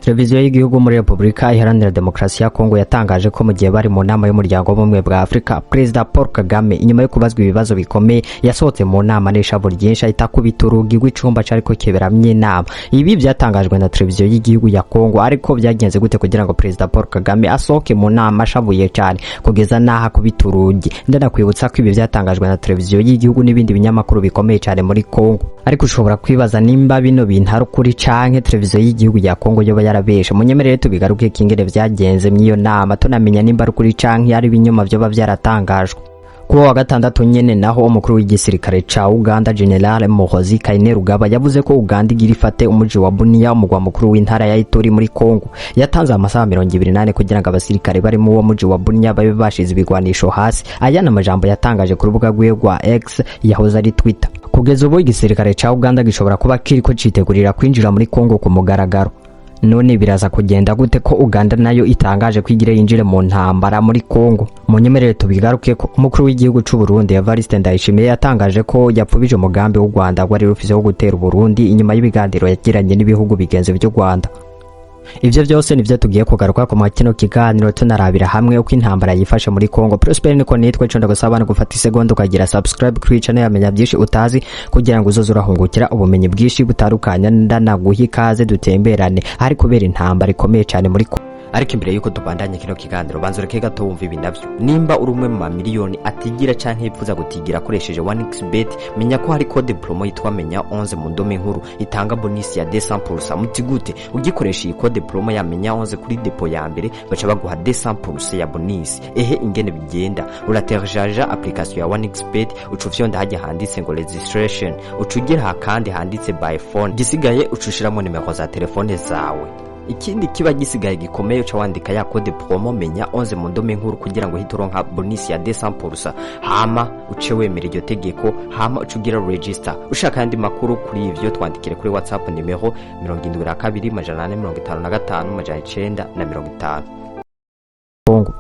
Televiziyo y'igihugu muri Republika Iharanira Demokarasi ya Congo yatangaje ko mu gihe bari mu nama y'umuryango w'ubumwe bwa Afrika, Perezida Paul Kagame inyuma yo kubazwa ibibazo bikomeye yasohotse mu nama n'ishabo ryinshi ahita kubita urugi rw'icumba cyariko kiberamye inama. Ibi byatangajwe na televiziyo y'igihugu ya Congo, ariko byagenze gute kugira ngo Perezida Paul Kagame asohoke mu nama ashavuye cyane kugeza naha kubita urugi? Ndanakwibutsa ko ibi byatangajwe na televiziyo y'igihugu n'ibindi binyamakuru bikomeye cyane muri Congo. Ariko ushobora kwibaza nimba bino bintu ari ukuri canke televiziyo y'igihugu ya Congo yoba yarabeshe. Munyemerere tubigaruke kingere byagenze mwiyo nama tunamenya nimba ari ukuri canke ari ibinyoma byoba byaratangajwe. Kuwa wa gatandatu nyene naho umukuru w'igisirikare ca Uganda General Muhoozi Kainerugaba yavuze ko Uganda igira ifate umuji wa Bunia, umugwa mukuru w'intara ya Ituri muri Congo. Yatanze amasaha 28 kugira ngo abasirikare bari mu muji wa Bunia babe bashize ibigwanisho hasi. Aya namajambo yatangaje ku rubuga rwe rwa X yahoze ari Twitter. Kugeza ubu igisirikare ca Uganda gishobora kuba kiriko citegurira kwinjira muri Congo ku mugaragaro. None biraza kugenda gute ko Uganda nayo itangaje kwigira yinjire mu ntambara muri Congo? Munyemerere tubigaruke ko umukuru w'igihugu c'u Burundi Evariste Ndayishimiye yatangaje ko yapfubije umugambi w'u Rwanda wari rufise wo gutera Burundi inyuma y'ibiganiro yagiranye n'ibihugu bigenze by'u Rwanda. Ivyo byose nivyo tugiye kugaruka ku makino kiganiro tunarabira hamwe uko intambara yifashe muri Congo. Prosper niko nitwe cyo ndagusaba gufata isegonda ukagira subscribe kuri channel yamenya byinshi utazi kugira ngo uzoze urahungukira ubumenyi bwinshi butarukanya. Ndanaguha ikaze dutemberane ari kubera intambara ikomeye cyane muri Congo. Ariko imbere yuko tubandanye kino kiganiro banzo reke gato wumva ibi navyo. Nimba uri umwe mu mamiliyoni atigira canke yipfuza gutigira akoresheje 1xbet, menya ko hari code promo yitwa menya 11 mu ndome nkuru itanga bonus ya 200%. Mutigute ugikoresha iyi code promo ya menya 11 kuri depo ya mbere baca baguha 200% ya bonus. Ehe ingene bigenda, uraterjaja application ya 1xbet ucufyonda haje handitse ngo registration, ucugira kandi handitse by phone, gisigaye ucushiramo nimero za telefone zawe. Ikindi kiba gisigaye gikomeye cyo wandika ya code promo menya 11 mu ndome nkuru kugira ngo hituronka bonus ya 200%. Hama uce wemera iryo tegeko, hama ucugira register. Ushaka andi makuru kuri ivyo twandikire kuri WhatsApp nimero 722555 Congo.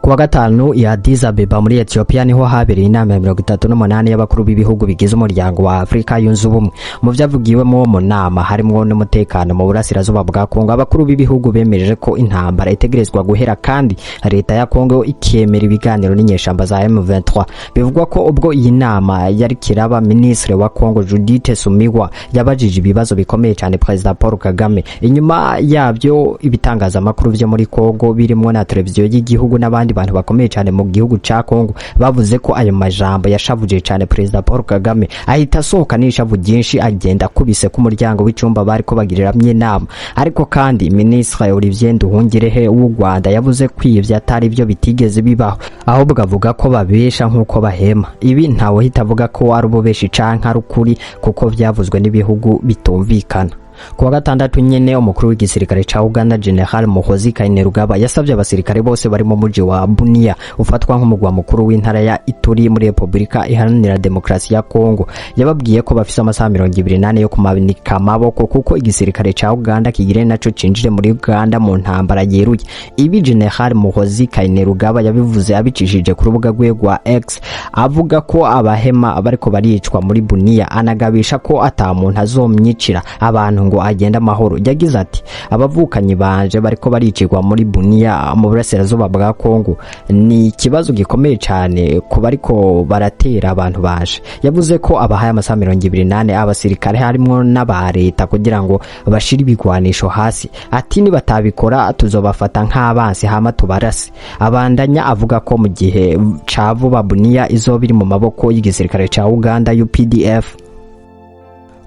Kuwa gatanu ya Addis Abeba muri Ethiopia niho habereye inama ya 38 y'abakuru b'ibihugu bigize umuryango wa Afrika yunze ubumwe. Mu byavugiwemo mu nama harimo n'umutekano mu burasirazuba bwa Congo. Abakuru b'ibihugu bemeje ko intambara itegerezwa guhera kandi leta ya Congo ikemera ibiganiro n'inyeshamba za M23. Bivugwa ko ubwo iyi nama yari kiraba ministre wa Congo Judith Sumiwa yabajije ibibazo bikomeye cyane President Paul Kagame. Inyuma yabyo ibitangaza makuru byo muri Congo birimo na televiziyo y'igihugu abandi bantu bakomeye cyane mu gihugu ca Congo bavuze ko ayo majambo yashavuje cyane Perezida Paul Kagame. Ahita asohoka n'ishavu byinshi agenda kubise ku muryango w'icumba bari ko bagiriramye inama. Ariko kandi Ministre Olivier Nduhungirehe w'u Rwanda yavuze ko ivyo atari byo bitigeze bibaho, ahubwo avuga ko babesha nkuko bahema. Ibi ntawe hita avuga ko ari ububeshi canke ari ukuri kuko vyavuzwe n'ibihugu bitumvikana. Kuwa gatandatu nyene umukuru w'igisirikare ca Uganda General Muhoozi Kainerugaba yasavye abasirikare bose bari mu muji wa Bunia ufatwa nk'umugwa mukuru w'intara ya Ituri muri Republika Iharanira Demokarasi ya Congo. Yababwiye ko bafise amasaha 28 yo kumanika amaboko kuko igisirikare ca Uganda kigire naco cinjire muri Uganda mu ntambara yeruye. Ibi General Muhoozi Kainerugaba yabivuze abicishije ku rubuga rwe rwa X avuga ko abahema bariko baricwa muri Bunia, anagabisha ko ata muntu azomnyicira abantu ngo agenda amahoro. Yagize ati abavukanyi banje bariko baricirwa muri Bunia mu burasirazuba bwa Congo. Ni ikibazo gikomeye cyane ku bariko baratera abantu baje. Yavuze ko abahaye amasaha 28 abasirikare harimo n'aba leta kugira ngo bashire ibigwanisho hasi. Ati ni batabikora tuzobafata nk'abansi hama tubarase. Abandanya avuga ko mu gihe ca vuba Bunia izobiri mu maboko y'igisirikare ca Uganda UPDF.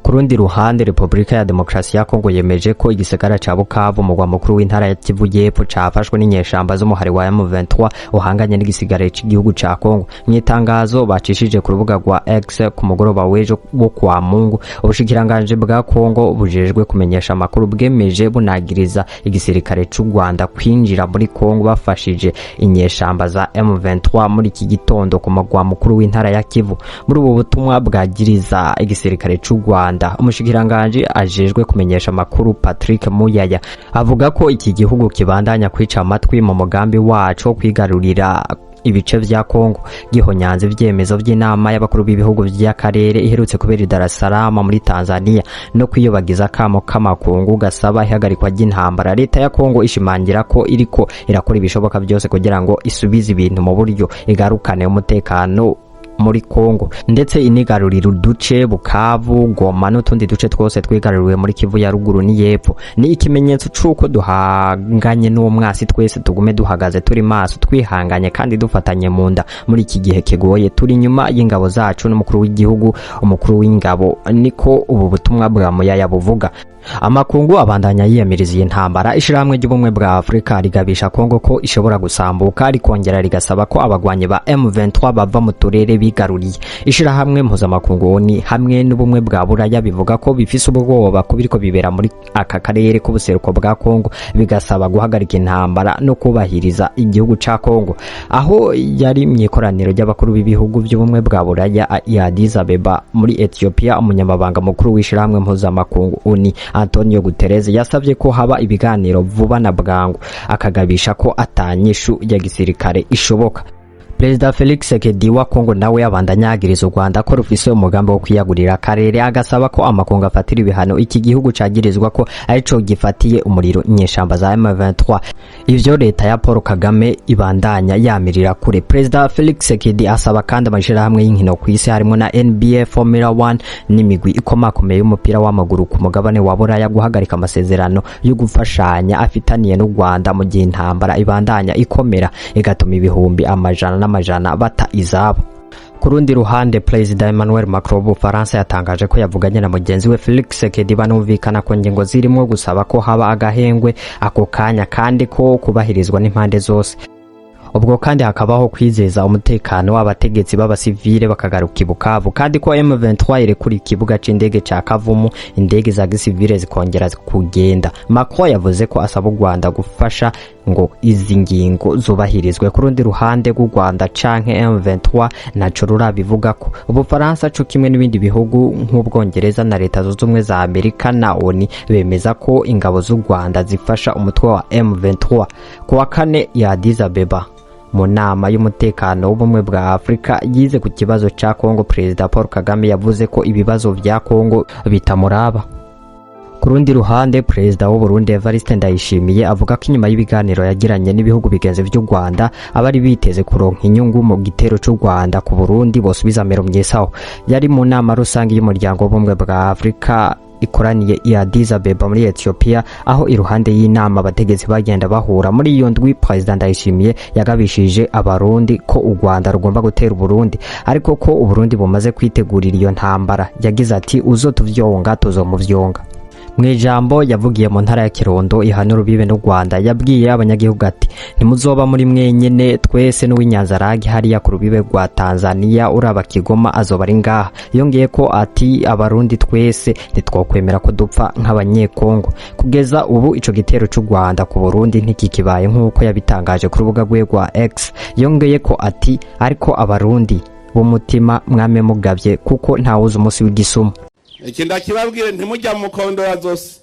Kurundi ruhande Republika ya Demokarasi ya Congo yemeje ko igisagara ca Bukavu mugwa mukuru w'intara ya Kivu y'Epfo cafashwe n'inyeshamba zo muhari wa M23 uhanganye n'igisigare cy'igihugu ca Congo. Mwitangazo bacishije ku rubuga rwa X ku mugoroba w'ejo wo kwa Mungu, ubushikiranganje bwa Congo bujejwe kumenyesha amakuru bwemeje bunagiriza igisirikare c'u Rwanda kwinjira muri Congo bafashije inyeshamba za M23 muri iki gitondo ku mugwa mukuru w'intara ya Kivu. Muri ubu butumwa bwagiriza igisirikare c'u Rwanda, umushikiranganje ajejwe kumenyesha amakuru Patrick Muyaya avuga ko iki gihugu kibandanya kwica amatwi mu mugambi waco kwigarurira ibice vya Congo gihonyanze ivyemezo vy'inama y'abakuru b'ibihugu vy'akarere iherutse kubera i Dar es Salaam muri Tanzania no kwiyobagiza kamo k'amakungu gasaba ihagarikwa ry'intambara. Leta ya Congo ishimangira ko iriko irakora ibishoboka byose kugira ngo isubize ibintu mu buryo igarukane umutekano muri Congo ndetse inigarurira uduce Bukavu, Goma n'utundi duce twose twigaruriwe muri Kivu ya ruguru ni yepfo. Ni ikimenyetso c'uko duhanganye n'uwo mwasi twese tugume duhagaze turi maso twihanganye kandi dufatanye mu nda muri iki gihe kigoye. Turi nyuma y'ingabo zacu n'umukuru w'igihugu, umukuru w'ingabo, niko ubu butumwa bwa Muyaya buvuga. Amakungu abandanya yiyamiriza iyi ntambara. Ishirahamwe ry'ubumwe bwa Afrika rigabisha Congo ko ishobora gusambuka rikongera rigasaba ko abagwanye ba M23 bava mu turere bigaruriye. Ishirahamwe mpuzamakungu ni hamwe n'ubumwe bwa Buraya bivuga ko bifise ubwoba kubiriko bibera muri aka karere k'ubuseruko bwa Congo, bigasaba guhagarika intambara no kubahiriza igihugu ca Congo. Aho yari mwikoraniro ry'abakuru b'ibihugu by'ubumwe bwa Buraya ya Addis Abeba muri Ethiopia, umunyamabanga mukuru w'ishirahamwe mpuzamakungu uni Antonio Guterres yasavye ko haba ibiganiro vuba na bwangu, akagabisha ko atanyishu ya gisirikare ishoboka. Perezida Felix Tshisekedi wa Congo nawe abandanya agiriza Rwanda ko rufise umugambi wo kwiyagurira akarere, agasaba ko amakungu afatira ibihano iki gihugu cagirizwa ko arico gifatiye umuriro inyeshamba za M23. Ivyo leta ya Paul Kagame ibandanya yamirira kure. Perezida Felix Tshisekedi asaba kandi amashirahamwe y'inkino kw'isi harimo na NBA, Formula 1 n'imigwi ikomakomeye y'umupira w'amaguru ku mugabane wa Buraya guhagarika amasezerano yo gufashanya afitaniye n'u Rwanda mu gihe intambara ibandanya ikomera igatuma ibihumbi amajana bata izabo. Ku rundi ruhande, Perezida Emmanuel Macron w'Ubufaransa yatangaje ko yavuganye na mugenzi we Felix Tshisekedi banumvikana ko ngingo zirimo gusaba ko haba agahengwe ako kanya kandi ko kubahirizwa n'impande zose. Ubwo kandi hakabaho kwizeza umutekano w'abategetsi b'abasivile bakagaruka i Bukavu, kandi ko M23 irekura ikibuga c'indege ca Kavumu indege za gisivile zikongera kugenda. Macron yavuze ko asaba u Rwanda gufasha ngo izi ngingo zubahirizwe. Ku rundi ruhande rw'u Rwanda canke M23 naco rurabivuga ko Ubufaransa co kimwe n'ibindi bihugu nk'Ubwongereza na Leta Zunze Ubumwe za Amerika na ONU bemeza ko ingabo z'u Rwanda zifasha umutwe wa M23. Ku wa kane ya Addis Abeba mu nama y'umutekano w'ubumwe bwa Afrika yize ku kibazo ca Congo, Perezida Paul Kagame yavuze ko ibibazo vya Congo bitamuraba. Ku rundi ruhande, Perezida w'Uburundi Evariste Ndayishimiye avuga ko inyuma y'ibiganiro yagiranye n'ibihugu bigenze vy'u Rwanda abari biteze kuronka inyungu mu gitero c'u Rwanda ku Burundi bosubiza mero myesaho. Yari mu nama rusangi y'umuryango w'ubumwe bwa Afrika ikoraniye i Addis Abeba muri Ethiopia, aho iruhande y'inama abategetsi bagenda bahura. Muri iyo ndwi, Perezida Ndayishimiye yagabishije abarundi ko u Rwanda rugomba gutera Uburundi, ariko ko Uburundi bumaze kwitegurira iyo ntambara. Yagize ati uzotuvyonga tuzomuvyonga. Mwijambo yavugiye mu ntara ya Kirundo ihana rubibe n'u Rwanda, yabwiye abanyagihugu ati ntimuzoba muri mwenyene, twese n'uw'Inyanzaragi hariya ku rubibe rwa Tanzania uraba Kigoma azoba ari ngaha. Yongeye ko ati abarundi twese ntitwokwemera ko dupfa nk'abanyekongo. Kugeza ubu ico gitero c'u Rwanda ku Burundi ntikikibaye nk'uko yabitangaje ku rubuga rwe rwa X. Yongeye ko ati ariko abarundi b'umutima mwame mugavye kuko ntawuzi umunsi w'igisumu. Ikinda kibabwire ntimujya mu kondo ya zose.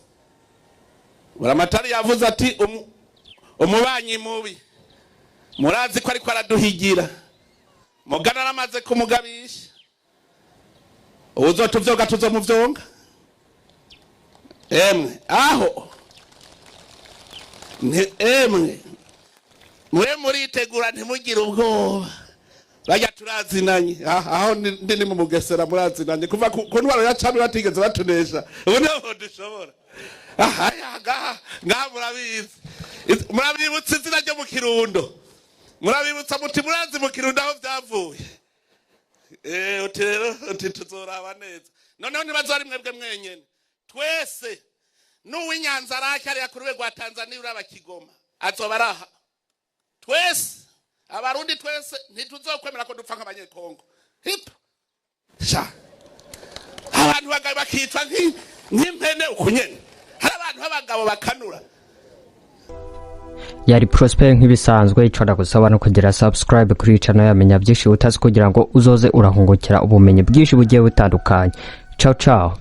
Buramatari yavuze ati umubanyi mubi murazi ko ariko araduhigira, mugana namaze kumugabisha, uzotuvyoga tuzomuvyonga. Emwe aho emwe muritegura ntimugire ubwoba. Bajya turazinanye aho ndi mu Mugesera murazinanye kuva ku ntwaro ya Cami batigeze batunesha. Ubu niho dushobora ngaha murabibutsa izina ryo mu Kirundo, murabibutsa muti murazi mu Kirundo aho byavuye. Utero tuzoraba neza. Noneho ntibazari mwebwe mwenyene, twese n'uw'Inyanzaraki hariya ku rwego rwa Tanzania uraba Kigoma azoba araha. Twese abarundi twese ntituzokwemera ko dupfa nk'abanyekongo. Hipa sha abantu bagabo bakitwa nk'impene ukunyene, hari abantu b'abagabo bakanura. Yari Prosper nk'ibisanzwe. Ico ndagusaba no kugira subscribe kuri channel yamenya byinshi utazi kugira ngo uzoze urahungukira ubumenyi bwinshi bugiye butandukanye. Ciao ciao.